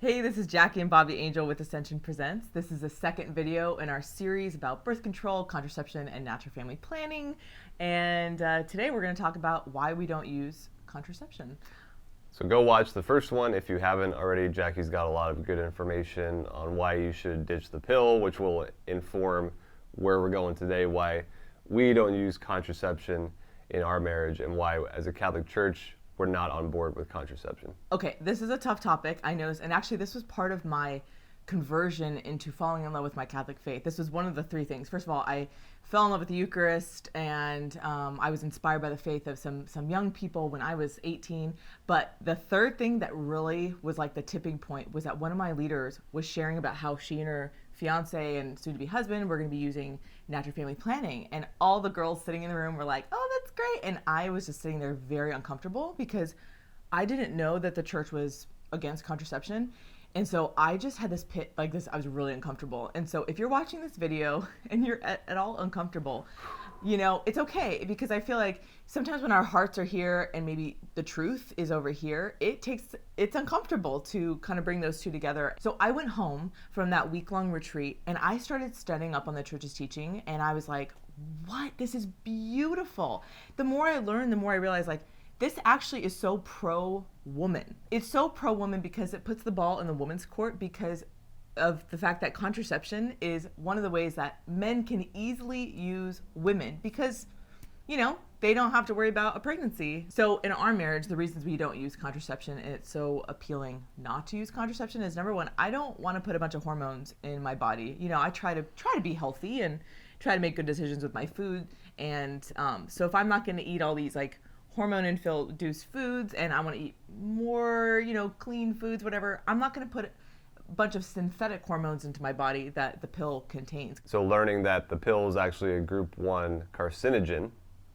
Hey, this is Jackie and Bobby Angel with Ascension Presents. This is the second video in our series about birth control, contraception, and natural family planning. And today we're going to talk about why we don't use contraception. So go watch the first one if you haven't already. Jackie's got a lot of good information on why you should ditch the pill, which will inform where we're going today, why we don't use contraception in our marriage, and why, as a Catholic Church, we're not on board with contraception. Okay, this is a tough topic, I know, and actually this was part of my conversion into falling in love with my Catholic faith. This was one of the three things. First of all, I fell in love with the Eucharist, and I was inspired by the faith of some young people when I was 18. But the third thing that really was like the tipping point was that one of my leaders was sharing about how she and her fiance and soon-to-be husband were going to be using natural family planning, and all the girls sitting in the room were like, "Oh, that's great," and I was just sitting there very uncomfortable because I didn't know that the church was against contraception. And so I just had this pit like this. I was really uncomfortable. And so if you're watching this video and you're at all uncomfortable, you know, it's okay, because I feel like sometimes when our hearts are here and maybe the truth is over here, it's uncomfortable to kind of bring those two together. So I went home from that week-long retreat and I started studying up on the church's teaching, and I was like, what? This is beautiful. The more I learned, the more I realized, like, this actually is so pro-woman. It's so pro-woman because it puts the ball in the woman's court, because of the fact that contraception is one of the ways that men can easily use women, because, you know, they don't have to worry about a pregnancy. So in our marriage, the reasons we don't use contraception and it's so appealing not to use contraception is, number one, I don't want to put a bunch of hormones in my body. You know, I try to be healthy and try to make good decisions with my food. And so if I'm not going to eat all these like hormone-induced foods and I want to eat more, you know, clean foods, whatever, I'm not going to put a bunch of synthetic hormones into my body that the pill contains. So learning that the pill is actually a group 1 carcinogen,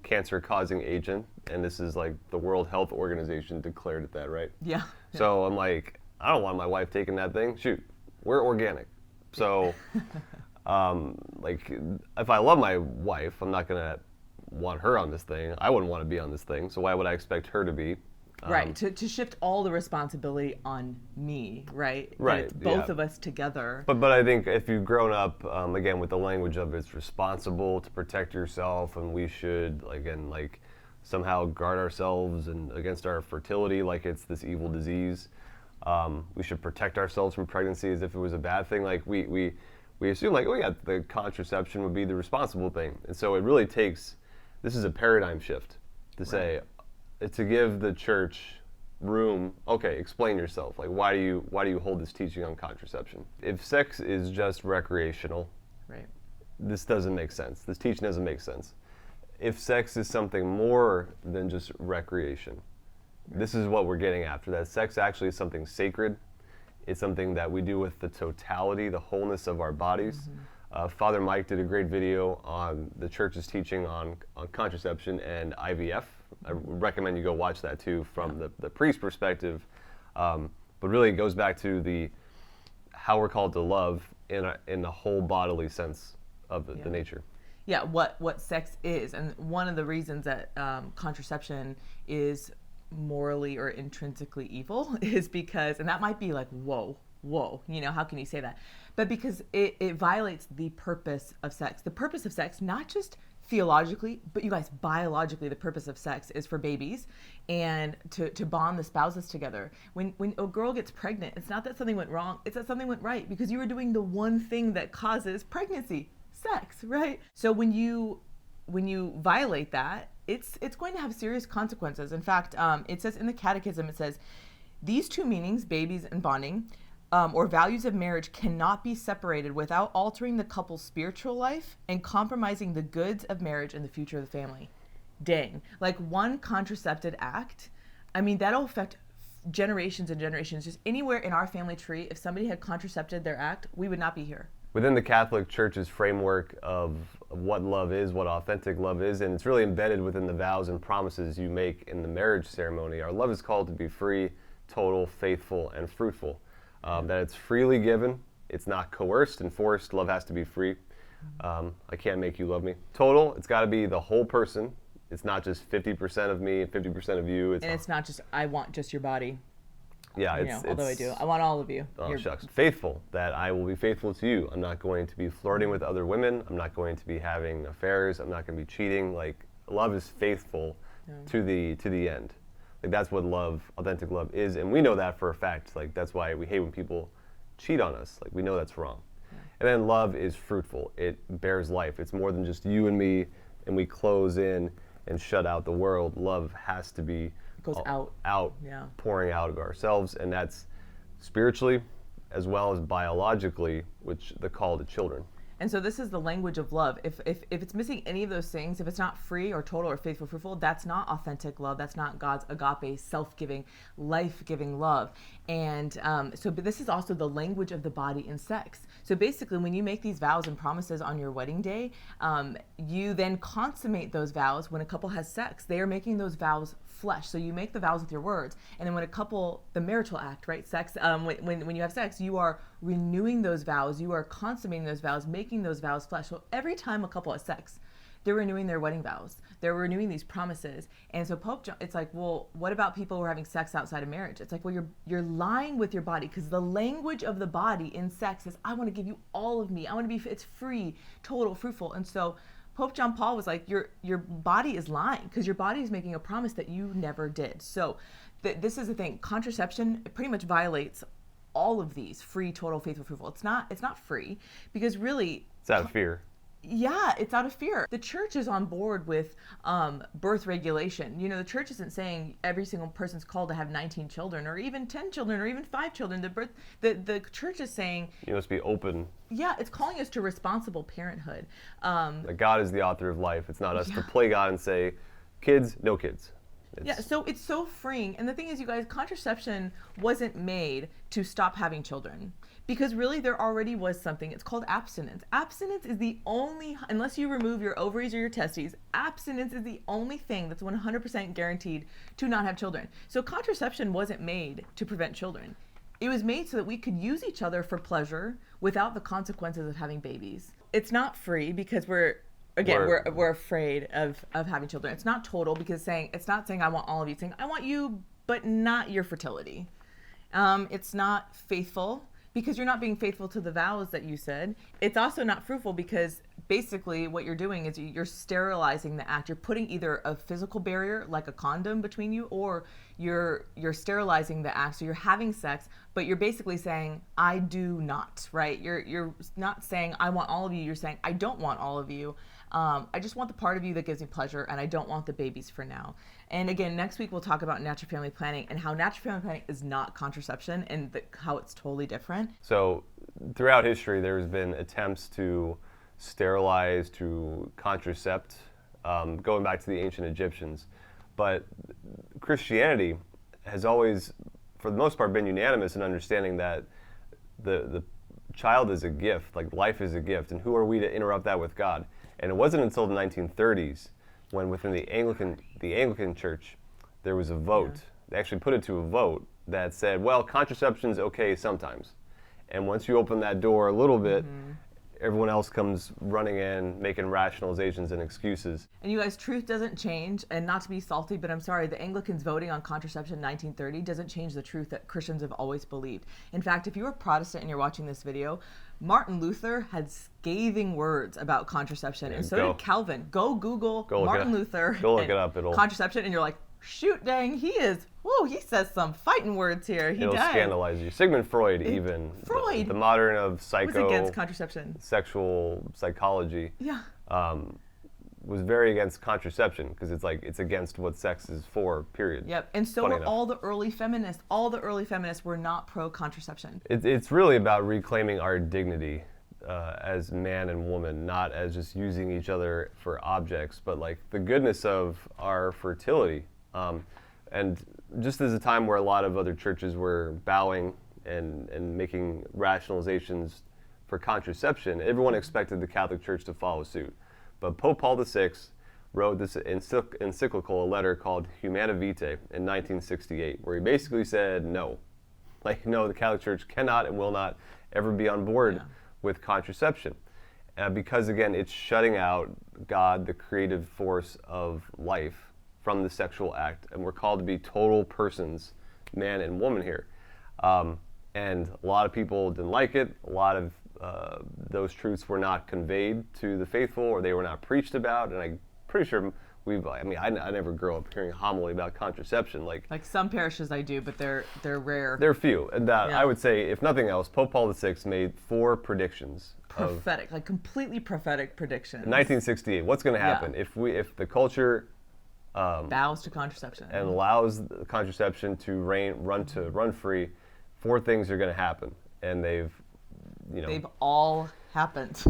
cancer-causing agent, and this is like the World Health Organization declared it that, right? Yeah. So I'm like, I don't want my wife taking that thing. Shoot, we're organic. So like, if I love my wife, I'm not going to want her on this thing. I wouldn't want to be on this thing, so why would I expect her to be? Right, to shift all the responsibility on me, right? Right, it's both of us together. But I think if you've grown up, again, with the language of it's responsible to protect yourself, and we should, again, like, somehow guard ourselves and against our fertility like it's this evil disease. We should protect ourselves from pregnancy as if it was a bad thing. Like, we assume, like, oh yeah, the contraception would be the responsible thing. And so it really takes, this is a paradigm shift to say, to give the church room. Okay, explain yourself. Like, why do you hold this teaching on contraception? If sex is just recreational, right, this doesn't make sense. This teaching doesn't make sense. If sex is something more than just recreation, this is what we're getting after. That sex actually is something sacred. It's something that we do with the totality, the wholeness of our bodies. Father Mike did a great video on the church's teaching on contraception and IVF. I recommend you go watch that too, from the priest perspective. But really it goes back to how we're called to love in the whole bodily sense of the nature. Yeah, what sex is. And one of the reasons that contraception is morally or intrinsically evil is because, and that might be like, whoa, you know, how can you say that? But because it violates the purpose of sex. The purpose of sex, not just theologically, but you guys, biologically, the purpose of sex is for babies and to bond the spouses together. When a girl gets pregnant, it's not that something went wrong, it's that something went right, because you were doing the one thing that causes pregnancy, sex, right? So when you violate that, it's going to have serious consequences. In fact, it says in the Catechism, it says, these two meanings, babies and bonding, or values of marriage, cannot be separated without altering the couple's spiritual life and compromising the goods of marriage and the future of the family. Dang. Like, one contracepted act, I mean, that'll affect generations and generations. Just anywhere in our family tree, if somebody had contracepted their act, we would not be here. Within the Catholic Church's framework of what love is, what authentic love is, and it's really embedded within the vows and promises you make in the marriage ceremony, our love is called to be free, total, faithful, and fruitful. That it's freely given, it's not coerced and forced. Love has to be free. I can't make you love me. Total, it's got to be the whole person. It's not just 50% of me and 50% of you. And it's not just, I want just your body. Yeah, although I do. I want all of you. Oh, shucks. Faithful, that I will be faithful to you. I'm not going to be flirting with other women. I'm not going to be having affairs. I'm not going to be cheating. Like, love is faithful to the end. Like, that's what love, authentic love is. And we know that for a fact. Like, that's why we hate when people cheat on us. Like, we know that's wrong. Yeah. And then love is fruitful. It bears life. It's more than just you and me, and we close in and shut out the world. Love has to be goes out, pouring out of ourselves, and that's spiritually as well as biologically, which the call to children. And so this is the language of love. If it's missing any of those things, if it's not free or total or faithful, fruitful, that's not authentic love. That's not God's agape, self-giving, life-giving love. And but this is also the language of the body and sex. So basically, when you make these vows and promises on your wedding day, you then consummate those vows when a couple has sex. They are making those vows flesh. So you make the vows with your words, and then when a couple, the marital act, right, sex, when you have sex, you are renewing those vows, you are consummating those vows, making those vows flesh. So every time a couple has sex, they're renewing their wedding vows. They're renewing these promises. And so Pope John, it's like, well, what about people who are having sex outside of marriage? It's like, well, you're lying with your body, because the language of the body in sex is, I want to give you all of me. I want to be, it's free, total, fruitful. And so Pope John Paul was like, your body is lying, because your body is making a promise that you never did. So this is the thing. Contraception pretty much violates all of these: free, total, faithful, fruitful. It's not free, because really it's out of fear. Yeah, it's out of fear. The church is on board with birth regulation. The church isn't saying every single person's called to have 19 children or even 10 children or even 5 children. The church is saying you must be open. Yeah, it's calling us to responsible parenthood. Like, God is the author of life. It's not us to play God and say, kids, no kids. So it's so freeing. And the thing is, you guys, contraception wasn't made to stop having children, because really there already was something. It's called abstinence. Abstinence is the only, unless you remove your ovaries or your testes, abstinence is the only thing that's 100% guaranteed to not have children. So contraception wasn't made to prevent children. It was made so that we could use each other for pleasure without the consequences of having babies. It's not free, because we're afraid of having children. It's not total, because it's not saying I want all of you. It's saying I want you, but not your fertility. It's not faithful, because you're not being faithful to the vows that you said. It's also not fruitful, because basically what you're doing is you're sterilizing the act. You're putting either a physical barrier like a condom between you, or you're sterilizing the act. So you're having sex, but you're basically saying I do not, right? You're not saying I want all of you. You're saying I don't want all of you. I just want the part of you that gives me pleasure, and I don't want the babies for now. And again, next week we'll talk about natural family planning and how natural family planning is not contraception, and how it's totally different. So throughout history, there's been attempts to sterilize, to contracept, going back to the ancient Egyptians. But Christianity has always, for the most part, been unanimous in understanding that the child is a gift, like life is a gift, and who are we to interrupt that with God? And it wasn't until the 1930s when within the Anglican Church there was a vote. Yeah. They actually put it to a vote that said, well, contraception's okay sometimes. And once you open that door a little bit, everyone else comes running in, making rationalizations and excuses. And you guys, truth doesn't change, and not to be salty, but I'm sorry, the Anglicans voting on contraception in 1930 doesn't change the truth that Christians have always believed. In fact, if you were Protestant and you're watching this video, Martin Luther had scathing words about contraception, and so did Calvin. Go Google Martin Luther. Go look it up. Contraception, and you're like, shoot, dang, he says some fighting words here. It'll scandalize you. Sigmund Freud, the modern of was against contraception. Sexual psychology. Yeah. Was very against contraception, because it's against what sex is for, period. Yep, and so were all the early feminists. All the early feminists were not pro-contraception. It's really about reclaiming our dignity as man and woman, not as just using each other for objects, but like the goodness of our fertility. And just as a time where a lot of other churches were bowing and making rationalizations for contraception, everyone expected the Catholic Church to follow suit. But Pope Paul VI wrote this encyclical, a letter called Humanae Vitae in 1968, where he basically said no. Like, no, the Catholic Church cannot and will not ever be on board with contraception. Because, again, it's shutting out God, the creative force of life, from the sexual act. And we're called to be total persons, man and woman here. And a lot of people didn't like it. A lot of those truths were not conveyed to the faithful, or they were not preached about. And I'm pretty sure I never grew up hearing a homily about contraception. Like some parishes I do, but they're rare. They're few. And I would say, if nothing else, Pope Paul VI made 4 predictions. Prophetic, completely prophetic predictions. In 1968, what's going to happen if the culture bows to contraception and allows contraception to run free? 4 things are going to happen, and they've all happened.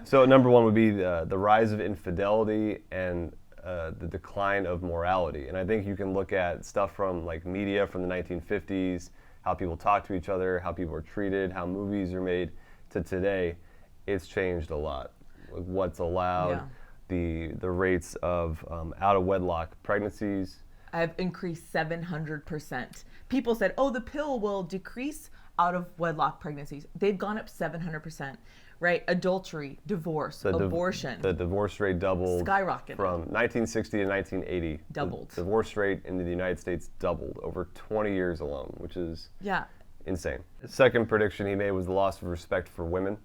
So number 1 would be the rise of infidelity and the decline of morality. And I think you can look at stuff from media from the 1950s, how people talk to each other, how people are treated, how movies are made, to today. It's changed a lot. What's allowed, the rates of out of wedlock pregnancies have increased 700%. People said, "Oh, the pill will decrease out of wedlock pregnancies." They've gone up 700%. Right? Adultery, divorce, abortion. The divorce rate doubled. Skyrocketed. From 1960 to 1980. Doubled. The divorce rate in the United States doubled over 20 years alone, which is insane. The second prediction he made was the loss of respect for women,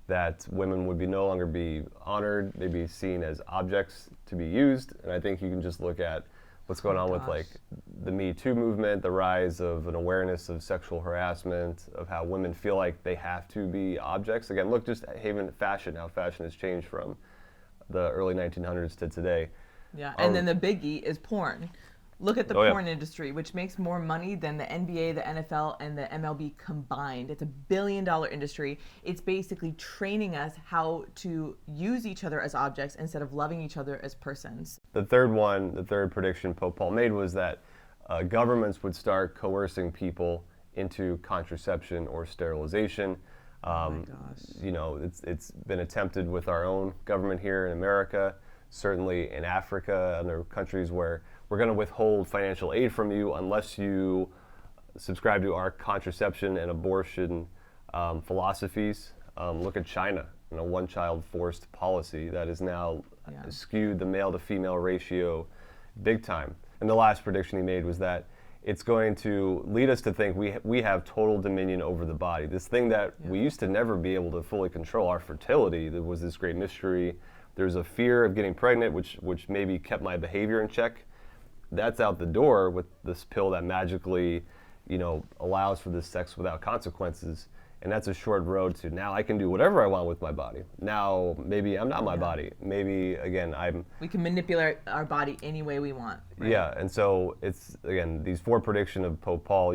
that women would no longer be honored, they'd be seen as objects to be used. And I think you can just look at what's going on with the Me Too movement, the rise of an awareness of sexual harassment, of how women feel like they have to be objects. Again, look just at fashion, how fashion has changed from the early 1900s to today. Yeah, and then the biggie is porn. Look at the porn industry, which makes more money than the NBA, the NFL, and the MLB combined. It's $1 billion industry. It's basically training us how to use each other as objects instead of loving each other as persons. The third prediction Pope Paul made was that governments would start coercing people into contraception or sterilization. Oh my gosh. It's been attempted with our own government here in America, certainly in Africa, and there are countries where we're going to withhold financial aid from you unless you subscribe to our contraception and abortion philosophies. Look at China, one-child forced policy that has now skewed the male to female ratio big time. And the last prediction he made was that it's going to lead us to think we have total dominion over the body. This thing that we used to never be able to fully control, our fertility, there was this great mystery. There's a fear of getting pregnant, which maybe kept my behavior in check. That's out the door with this pill that magically, allows for this sex without consequences. And that's a short road to now I can do whatever I want with my body. Now, maybe I'm not my body. Maybe, again, we can manipulate our body any way we want. Right? Yeah, and so it's, again, these 4 predictions of Pope Paul,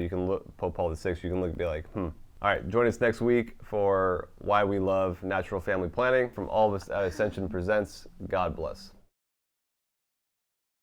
Pope Paul VI, you can look and be like, All right, join us next week for Why We Love Natural Family Planning from All of Us at Ascension Presents. God bless.